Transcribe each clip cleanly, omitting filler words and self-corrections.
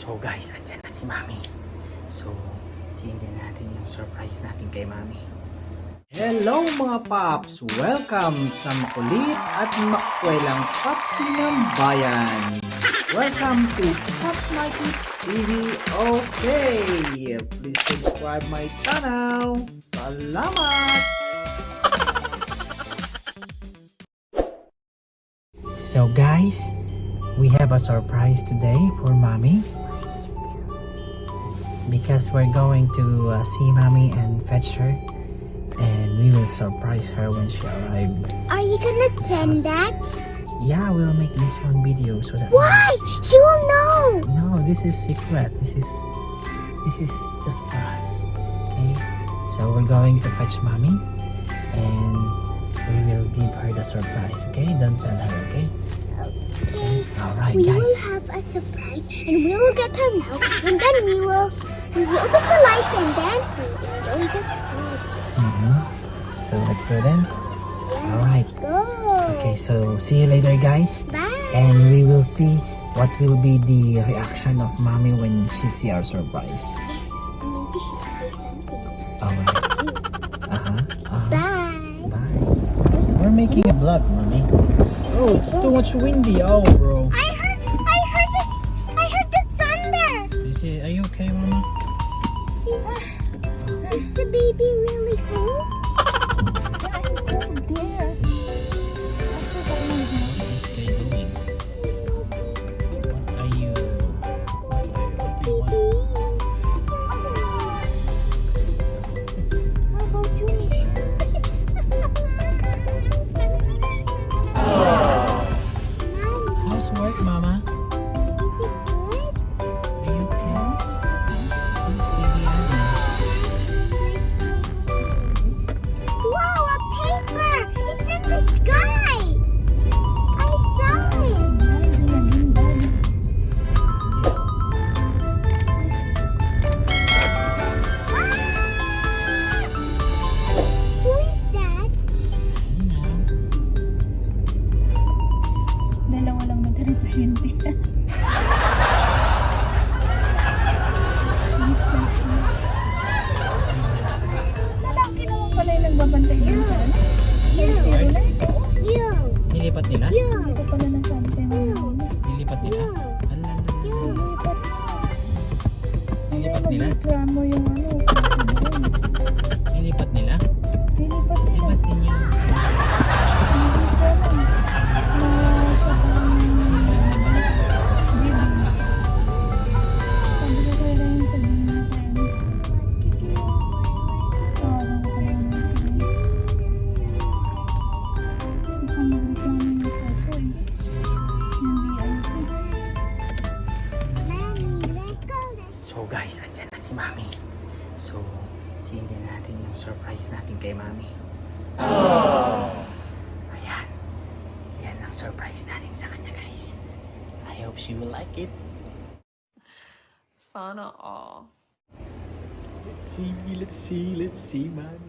So guys, andyan na si Mami. So, siin din natin yung surprise natin kay Mami. Hello mga Paps! Welcome sa makulit at makwelang Papsi ng Bayan! Welcome to Pops Mikey Tv-oke! Please subscribe my channel! Salamat! So guys, we have a surprise today for Mommy because we're going to see Mommy and fetch her, and we will surprise her when she arrived. Are you gonna send that? Yeah, we'll make this one video so that. Why? She will know. No, this is secret. This is just for us. Okay, so we're going to fetch Mommy and we will give her the surprise. Okay, don't tell her. Okay. Okay. Alright, We guys. will have a surprise, and we will get her milk, and then we will open the lights, and then we will enjoy the food. So let's go then. Yeah, Alright. let's go. Okay, so see you later, guys. Bye. And we will see what will be the reaction of Mommy when she see our surprise. Yes, maybe she will say something. Alright. Bye. Bye. We're making a vlog, Mommy. Oh, it's too much windy. Oh, bro. I heard the thunder. Are you okay, Mama? Is the baby really cold? What is Kay doing? What do you want? How about you? How's work, Mama? Is it good? Are you okay? How's baby Annie? Wow, a paper! It's in the sky! I saw it! Ah! Who is that? You know. Dalawa lang na tayo pasyente. Malaki naman pala yung nagbabantay din sa ano. Zero na ito. You! Nilipat nila? You! Ito pala nasabi tayo mga nila. Nilipat nila? Ala. Lipat. Nilipat nila? Mag-reklamo yung ano. Nilipat nila? Nilipat Eh, nila. ba't ninyo? Hindi ko alam. Na siya pang baby. Sabi ko kaya lang yung sabihin niya kaya tawagan ko kaya naman sila. Mukhang mag-reklamo yung photo eh. Hindi ayos eh. Mommy, let's go! So guys, andyan na si Mami. So, siin din natin yung surprise natin kay Mami. Ayan. Yan ang surprise natin sa kanya, guys. I hope she will like it. Sana all. Let's see, Mami.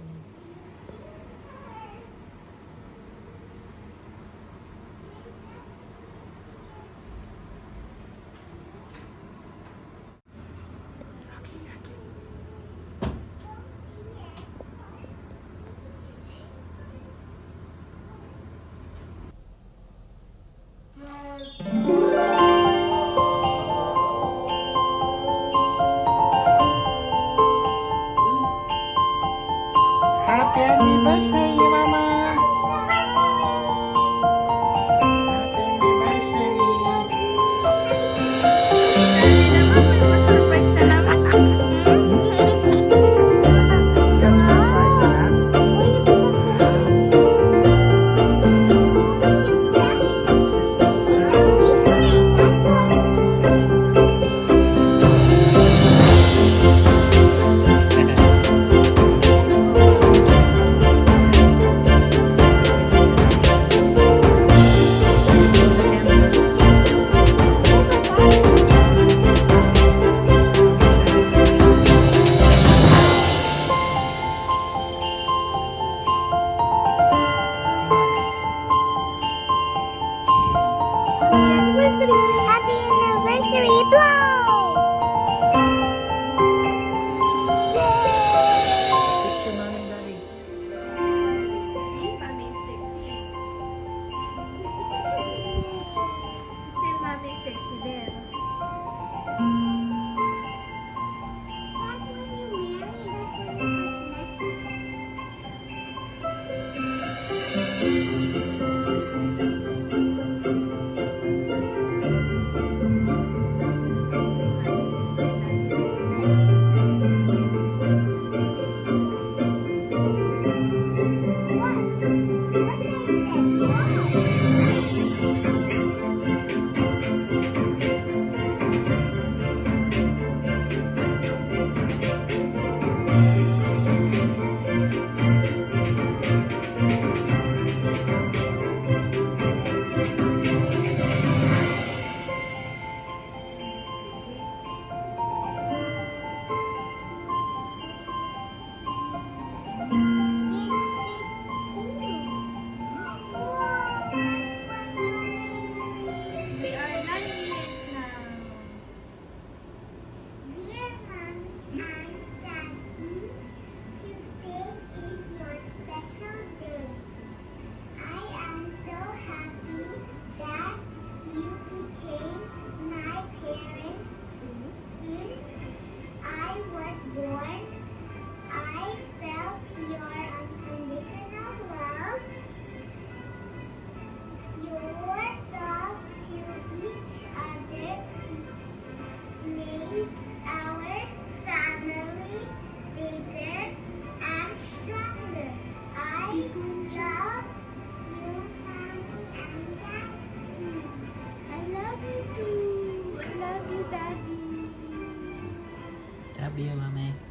Love you, mami.